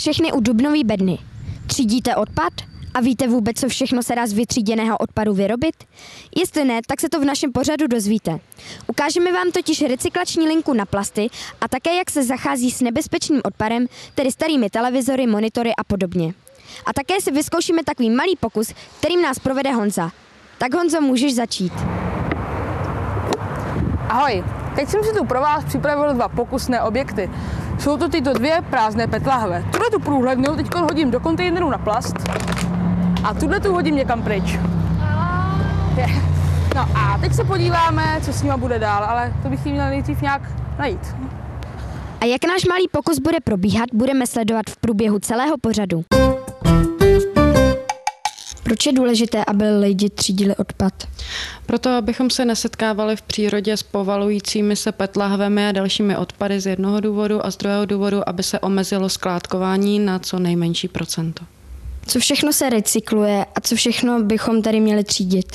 všechny u Dubnové bedny. Třídíte odpad? A víte vůbec, co všechno se dá z vytříděného odpadu vyrobit? Jestli ne, tak se to v našem pořadu dozvíte. Ukážeme vám totiž recyklační linku na plasty a také, jak se zachází s nebezpečným odpadem, tedy starými televizory, monitory a podobně. A také si vyzkoušíme takový malý pokus, kterým nás provede Honza. Tak Honzo, můžeš začít. Ahoj, teď jsem si tu pro vás připravil 2 pokusné objekty. Jsou to tyto 2 prázdné PET lahve. Tuhle tu průhlednou teď hodím do kontejneru na plast a tuhle tu hodím někam pryč. No a teď se podíváme, co s nima bude dál, ale to bych jim měl nejdřív nějak najít. A jak náš malý pokus bude probíhat, budeme sledovat v průběhu celého pořadu. Proč je důležité, aby lidi třídili odpad? Proto, abychom se nesetkávali v přírodě s povalujícími se PET lahvemi a dalšími odpady z jednoho důvodu a z druhého důvodu, aby se omezilo skládkování na co nejmenší procento. Co všechno se recykluje a co všechno bychom tady měli třídit?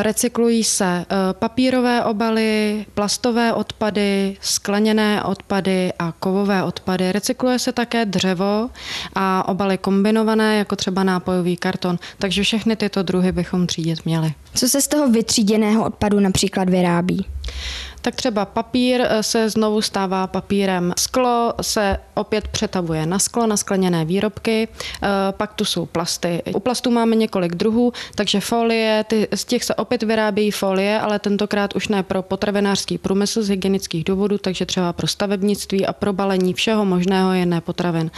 Recyklují se papírové obaly, plastové odpady, skleněné odpady a kovové odpady. Recykluje se také dřevo a obaly kombinované, jako třeba nápojový karton. Takže všechny tyto druhy bychom třídit měli. Co se z toho vytříděného odpadu například vyrábí? Tak třeba papír se znovu stává papírem. Sklo se opět přetavuje na sklo, na skleněné výrobky, pak tu jsou plasty. U plastů máme několik druhů, takže folie, z těch se opět vyrábějí folie, ale tentokrát už ne pro potravinářský průmysl z hygienických důvodů, takže třeba pro stavebnictví a pro balení všeho možného jiné potravin.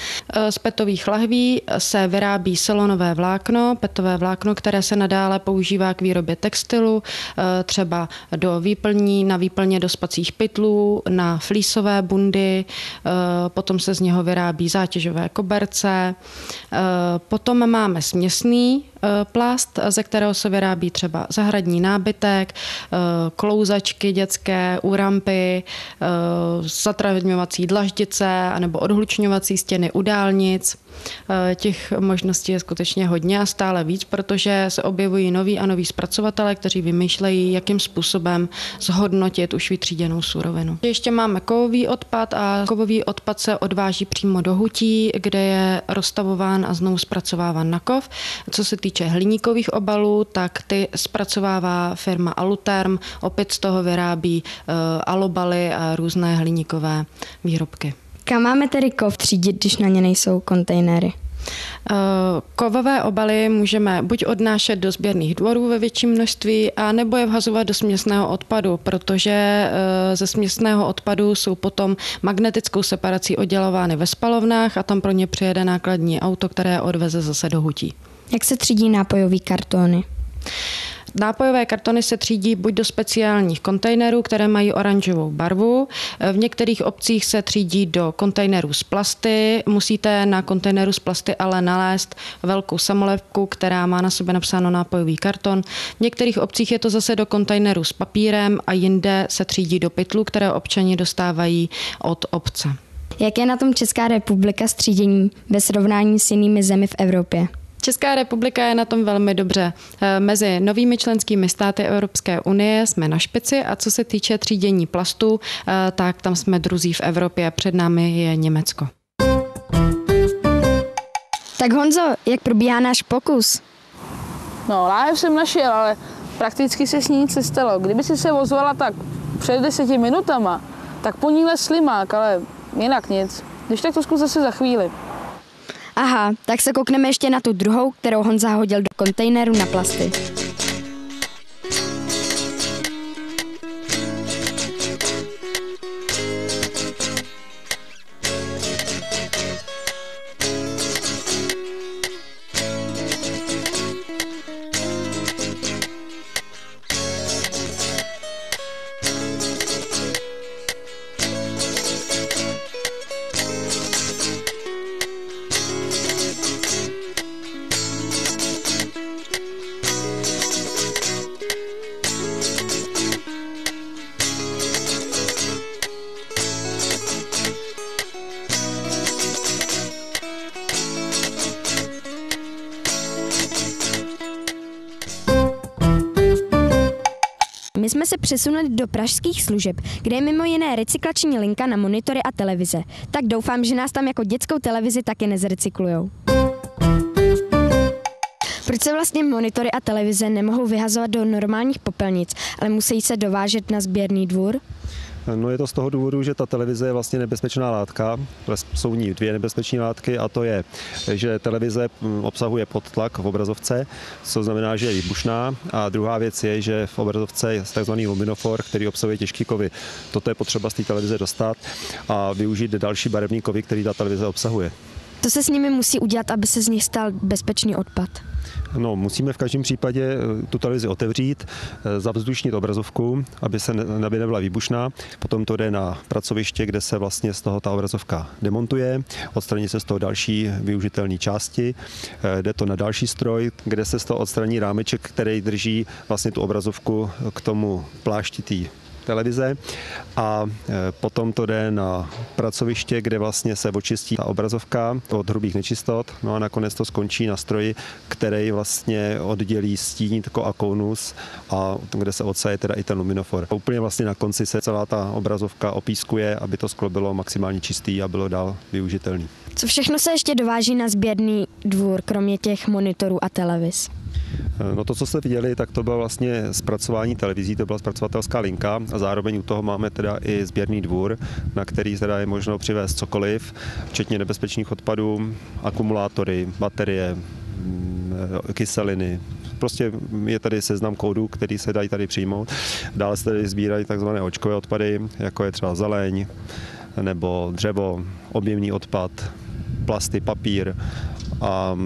Z petových lahví se vyrábí silonové vlákno, petové vlákno, které se nadále používá k výrobě textilu, třeba do výplní, na výplně do spacích pytlů, na flísové bundy, potom se z něho vyrábí zátěžové koberce. Potom máme směsný plast, ze kterého se vyrábí třeba zahradní nábytek, klouzačky dětské, úrampy, zatravňovací dlaždice nebo odhlučňovací stěny u dálnic. Těch možností je skutečně hodně a stále víc, protože se objevují noví a noví zpracovatelé, kteří vymýšlejí, jakým způsobem zhodnotit už vytříděnou surovinu. Ještě máme kovový odpad a kovový odpad se odváží přímo do hutí, kde je rozstavován a znovu zpracováván na kov. Co se týče hliníkových obalů, tak ty zpracovává firma Aluterm, opět z toho vyrábí alobaly a různé hliníkové výrobky. Kam máme tedy kov třídit, když na ně nejsou kontejnery? Kovové obaly můžeme buď odnášet do sběrných dvorů ve větším množství, a nebo je vhazovat do směsného odpadu, protože ze směsného odpadu jsou potom magnetickou separací oddělovány ve spalovnách a tam pro ně přijede nákladní auto, které odveze zase do hutí. Jak se třídí nápojové kartony? Nápojové kartony se třídí buď do speciálních kontejnerů, které mají oranžovou barvu. V některých obcích se třídí do kontejnerů s plasty. Musíte na kontejneru s plasty ale nalézt velkou samolepku, která má na sobě napsáno nápojový karton. V některých obcích je to zase do kontejnerů s papírem a jinde se třídí do pytlů, které občani dostávají od obce. Jak je na tom Česká republika s tříděním ve srovnání s jinými zemi v Evropě? Česká republika je na tom velmi dobře. Mezi novými členskými státy Evropské unie jsme na špici a co se týče třídění plastů, tak tam jsme druzí v Evropě. Před námi je Německo. Tak Honzo, jak probíhá náš pokus? No, láhev jsem našel, ale prakticky se s ní nic nestalo. Kdyby si se ozvala tak před 10 minutama, tak po ní les slimák, ale jinak nic. Když tak to zkus zase za chvíli. Aha, tak se koukneme ještě na tu druhou, kterou Honza hodil do kontejneru na plasty. My jsme se přesunuli do pražských služeb, kde je mimo jiné recyklační linka na monitory a televize. Tak doufám, že nás tam jako dětskou televizi taky nezrecyklujou. Proč se vlastně monitory a televize nemohou vyhazovat do normálních popelnic, ale musí se dovážet na sběrný dvůr? No je to z toho důvodu, že ta televize je vlastně nebezpečná látka. Jsou v ní dvě nebezpečné látky a to je, že televize obsahuje podtlak v obrazovce, co znamená, že je výbušná. A druhá věc je, že v obrazovce je takzvaný luminofor, který obsahuje těžké kovy. Toto je potřeba z té televize dostat a využít další barevné kovy, který ta televize obsahuje. To se s nimi musí udělat, aby se z nich stal bezpečný odpad? No, musíme v každém případě tu televizi otevřít, zavzdušnit obrazovku, aby nebyla výbušná. Potom to jde na pracoviště, kde se vlastně z toho ta obrazovka demontuje, odstraní se z toho další využitelné části, jde to na další stroj, kde se z toho odstraní rámeček, který drží vlastně tu obrazovku k tomu plášti té televize a potom to jde na pracoviště, kde vlastně se očistí ta obrazovka od hrubých nečistot, no a nakonec to skončí na stroji, který vlastně oddělí stínítko a konus a kde se odsaje teda i ten luminofor. A úplně vlastně na konci se celá ta obrazovka opískuje, aby to sklo bylo maximálně čistý a bylo dál využitelný. Co všechno se ještě dováží na sběrný dvůr, kromě těch monitorů a televiz? No to, co jste viděli, tak to bylo vlastně zpracování televizí, to byla zpracovatelská linka a zároveň u toho máme teda i sběrný dvůr, na který teda je možno přivést cokoliv, včetně nebezpečných odpadů, akumulátory, baterie, kyseliny. Prostě je tady seznam kódů, který se dají tady přijmout. Dále se tady sbírají takzvané očkové odpady, jako je třeba zeleň nebo dřevo, objemný odpad, plasty, papír a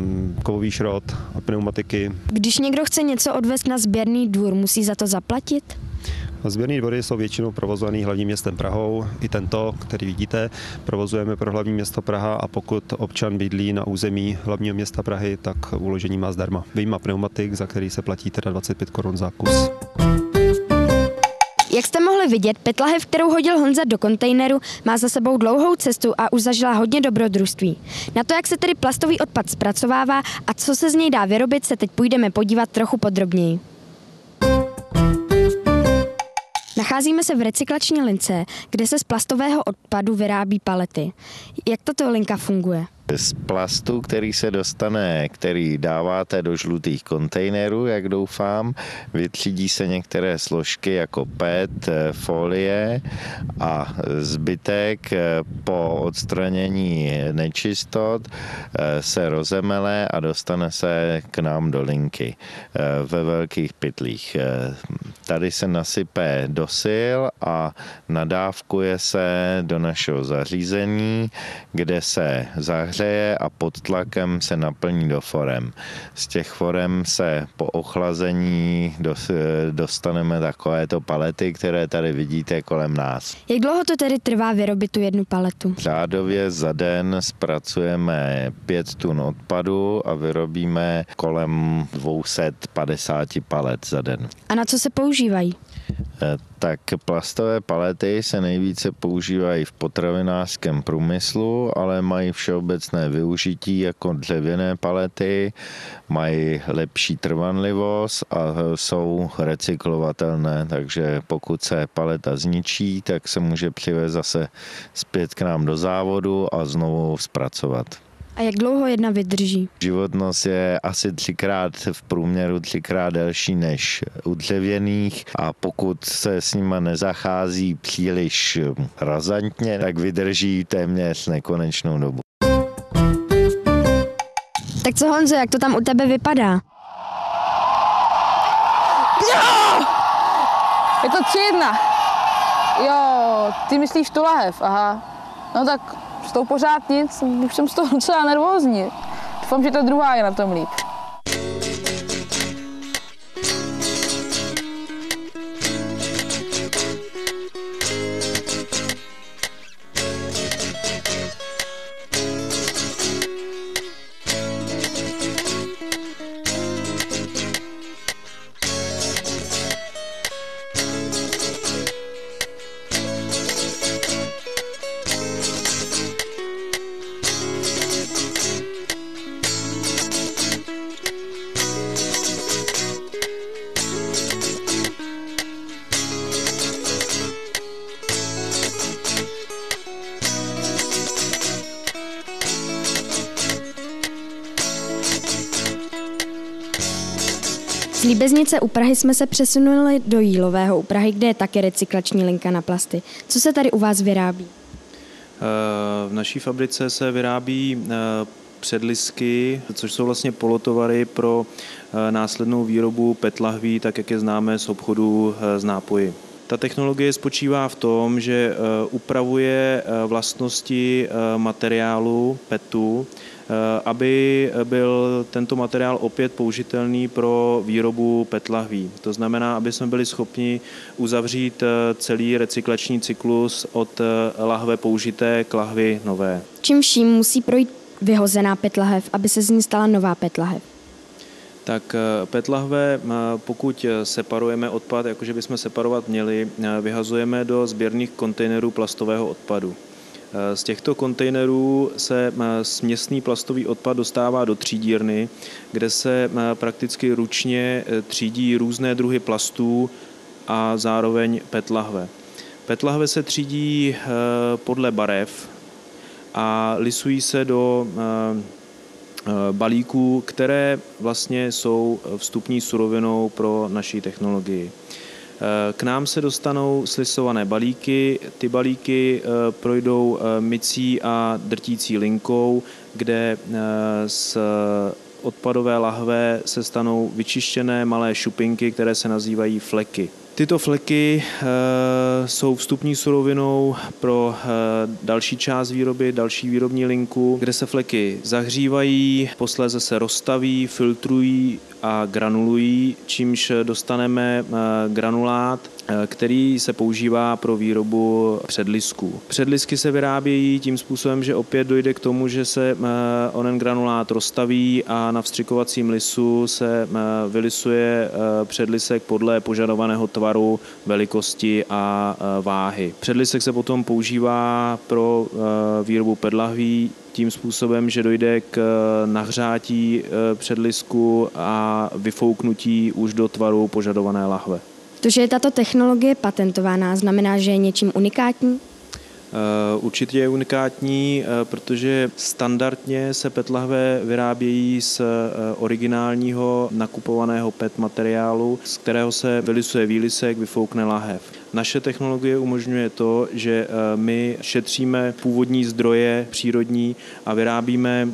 kovový šrot a pneumatiky. Když někdo chce něco odvést na sběrný dvůr, musí za to zaplatit? Sběrný dvory jsou většinou provozovaný hlavním městem Prahou. I tento, který vidíte, provozujeme pro hlavní město Praha a pokud občan bydlí na území hlavního města Prahy, tak uložení má zdarma. Vyjma pneumatik, za který se platí teda 25 korun za kus. Jak jste mohli vidět, petlahev, kterou hodil Honza do kontejneru, má za sebou dlouhou cestu a už zažila hodně dobrodružství. Na to, jak se tedy plastový odpad zpracovává a co se z něj dá vyrobit, se teď půjdeme podívat trochu podrobněji. Nacházíme se v recyklační lince, kde se z plastového odpadu vyrábí palety. Jak tato linka funguje? Z plastu, který dáváte do žlutých kontejnerů, jak doufám, vytřídí se některé složky jako PET, folie a zbytek po odstranění nečistot se rozemele a dostane se k nám do linky ve velkých pytlích. Tady se nasype do sil a nadávkuje se do našeho zařízení, kde se zahřeje a pod tlakem se naplní do forem. Z těch forem se po ochlazení dostaneme takovéto palety, které tady vidíte kolem nás. Jak dlouho to tedy trvá vyrobit tu jednu paletu? Řádově za den zpracujeme 5 tun odpadu a vyrobíme kolem 250 palet za den. A na co se používají? Tak plastové palety se nejvíce používají v potravinářském průmyslu, ale mají všeobecné využití jako dřevěné palety, mají lepší trvanlivost a jsou recyklovatelné, takže pokud se paleta zničí, tak se může přivést zase zpět k nám do závodu a znovu zpracovat. A jak dlouho jedna vydrží? Životnost je asi v průměru třikrát delší než u dřevěných a pokud se s nima nezachází příliš razantně, tak vydrží téměř nekonečnou dobu. Tak co, Honzo, jak to tam u tebe vypadá? Jo! Je to 3-1. Jo, ty myslíš tu lahev, aha. No tak s tou pořád nic, už jsem z toho docela nervózní. Doufám, že ta druhá je na tom líp. Z Líbeznice u Prahy jsme se přesunuli do Jílového u Prahy, kde je také recyklační linka na plasty. Co se tady u vás vyrábí? V naší fabrice se vyrábí předlisky, což jsou vlastně polotovary pro následnou výrobu PET lahví, tak jak je známe z obchodu s nápoji. Ta technologie spočívá v tom, že upravuje vlastnosti materiálu PETu, aby byl tento materiál opět použitelný pro výrobu PET lahví. To znamená, aby jsme byli schopni uzavřít celý recyklační cyklus od lahve použité k lahvi nové. Čím vším musí projít vyhozená PET lahev, aby se z ní stala nová PET lahev? Tak PET lahve, pokud separujeme odpad, jakože bychom separovat měli, vyhazujeme do sběrných kontejnerů plastového odpadu. Z těchto kontejnerů se směsný plastový odpad dostává do třídírny, kde se prakticky ručně třídí různé druhy plastů a zároveň PET lahve. PET lahve se třídí podle barev a lisují se do balíků, které vlastně jsou vstupní surovinou pro naši technologii. K nám se dostanou slisované balíky, ty balíky projdou mycí a drtící linkou, kde z odpadové lahve se stanou vyčištěné malé šupinky, které se nazývají fleky. Tyto fleky jsou vstupní surovinou pro další část výroby, další výrobní linku, kde se fleky zahřívají, posléze se roztaví, filtrují a granulují, čímž dostaneme granulát, který se používá pro výrobu předlisků. Předlisky se vyrábějí tím způsobem, že opět dojde k tomu, že se onen granulát roztaví a na vstřikovacím lisu se vylisuje předlisek podle požadovaného tvaru, velikosti a váhy. Předlisek se potom používá pro výrobu PET lahví tím způsobem, že dojde k nahřátí předlisku a vyfouknutí už do tvaru požadované lahve. To, že je tato technologie patentovaná, znamená, že je něčím unikátní? Určitě je unikátní, protože standardně se PET lahve vyrábějí z originálního nakupovaného PET materiálu, z kterého se vylisuje výlisek, vyfoukne lahev. Naše technologie umožňuje to, že my šetříme původní zdroje přírodní a vyrábíme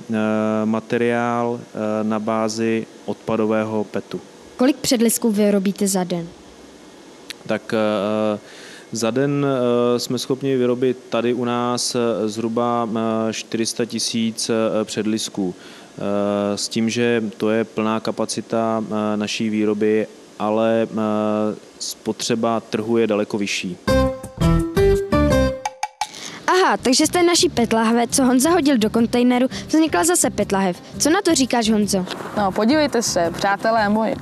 materiál na bázi odpadového PETu. Kolik předlisků vyrobíte za den? Tak za den jsme schopni vyrobit tady u nás zhruba 400 000 předlisků. S tím, že to je plná kapacita naší výroby, ale spotřeba trhu je daleko vyšší. Aha, takže z té naší PET lahve, co Honza hodil do kontejneru, vznikla zase PET lahev. Co na to říkáš, Honzo? No, podívejte se, přátelé moji.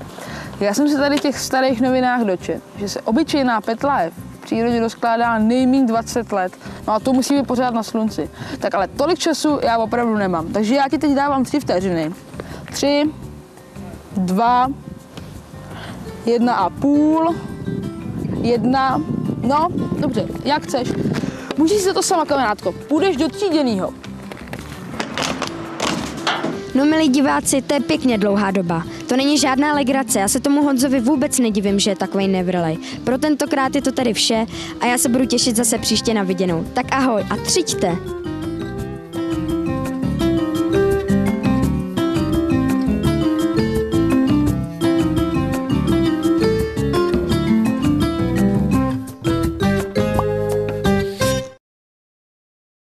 Já jsem se tady v těch starých novinách dočetl, že se obyčejná PET lahev v přírodě rozkládá nejméně 20 let. No a to musí být pořád na slunci. Tak ale tolik času já opravdu nemám. Takže já ti teď dávám 3 vteřiny. 3, 2, 1,5, 1. No, dobře, jak chceš. Můžeš si to sama, kamarádko. Půjdeš do tříděnýho. No milí diváci, to je pěkně dlouhá doba. To není žádná legrace, já se tomu Honzovi vůbec nedivím, že je takovej nevrlej. Pro tentokrát je to tady vše a já se budu těšit zase příště na viděnou. Tak ahoj a třiďte!